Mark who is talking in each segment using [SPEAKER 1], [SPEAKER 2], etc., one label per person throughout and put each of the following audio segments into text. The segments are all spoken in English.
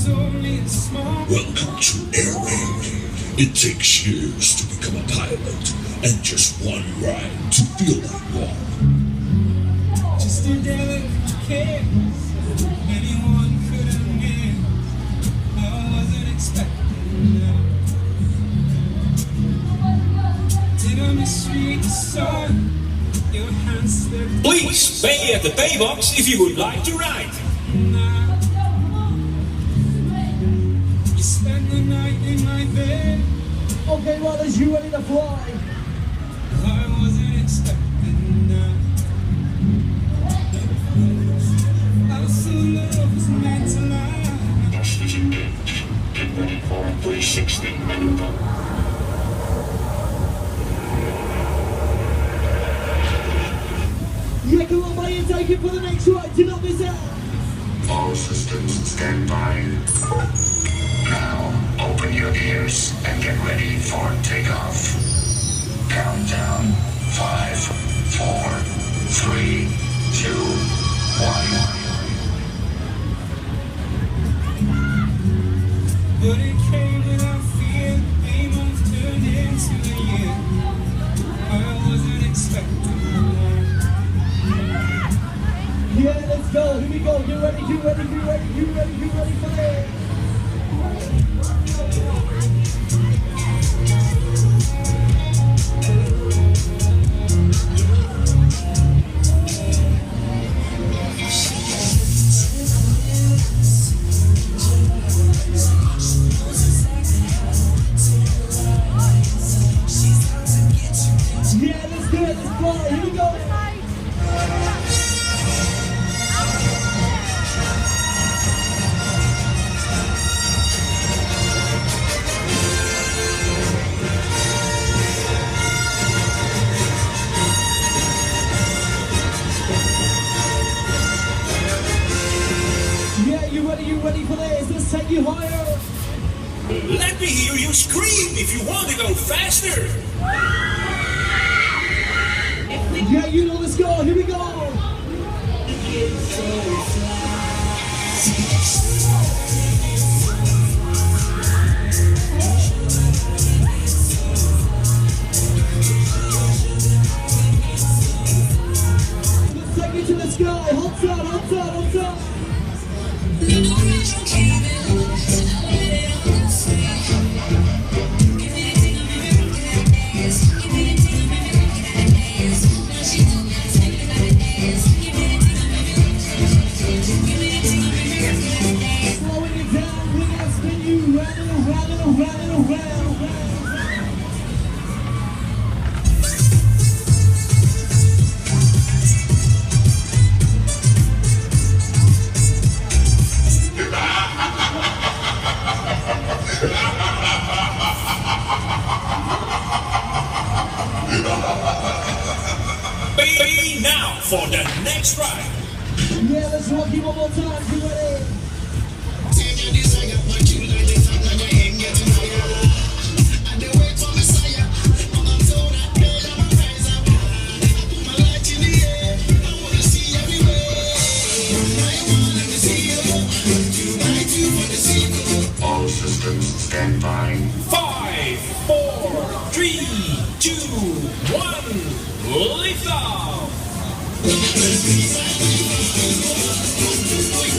[SPEAKER 1] Welcome to Air Raid. It takes years to become a pilot, and just one ride to feel like one.
[SPEAKER 2] Just a delicate case, anyone could have been. I wasn't expecting that. Did I mistreat the sun? Your hands slipped.
[SPEAKER 3] Please pay at the pay box if you would like to ride.
[SPEAKER 2] You spent the night in my bed.
[SPEAKER 4] Okay, riders, you ready to fly?
[SPEAKER 2] I wasn't expecting that. Our solo was meant to last.
[SPEAKER 5] Oxygen gauge. Get ready for 360 maneuver.
[SPEAKER 4] Yeah, come on, buddy, and take it for the next ride. Do not miss out.
[SPEAKER 5] All systems stand by. Now, open your ears and get ready for takeoff. Countdown. 5, 4, 3, 2, 1.
[SPEAKER 2] But it came without fear. A month turned into a year. I wasn't expecting that.
[SPEAKER 4] Yeah, let's go. Here we go. Get ready, get ready, get ready, get ready, get ready for it. Yeah, let's do it. Let's fly. Here we go. Yeah, you ready for this? Let's take you higher.
[SPEAKER 3] Let me hear you scream if you want to go faster.
[SPEAKER 4] Yeah, you know, let's go. Here we go. Let's take it to the sky. Hold tight, hold tight, hold tight. Slowing it down, we're gonna spin you round and around and around and around.
[SPEAKER 3] Pay now for the next ride.
[SPEAKER 4] Yeah, let's rock you one more time. You ready?
[SPEAKER 5] All systems stand by.
[SPEAKER 3] 5, 4, 3, 2, 1. Lift off.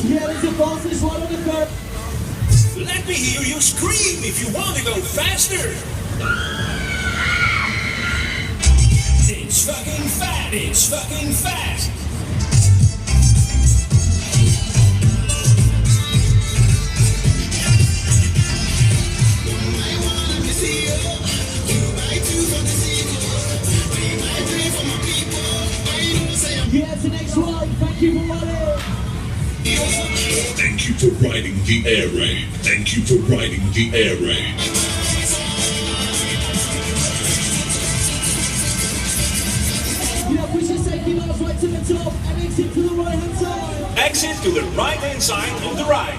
[SPEAKER 4] Yeah, it's the fastest one on the curve.
[SPEAKER 3] Let me hear you scream if you want to go faster. It's fucking fat. It's fucking fast.
[SPEAKER 4] Yeah, it's the next one. Thank you for running.
[SPEAKER 1] Thank you for riding the Air Raid. Thank you for riding the Air Raid.
[SPEAKER 4] Yeah, push your safety belts right to the top and exit to the right hand side.
[SPEAKER 3] Exit to the right hand side of the ride.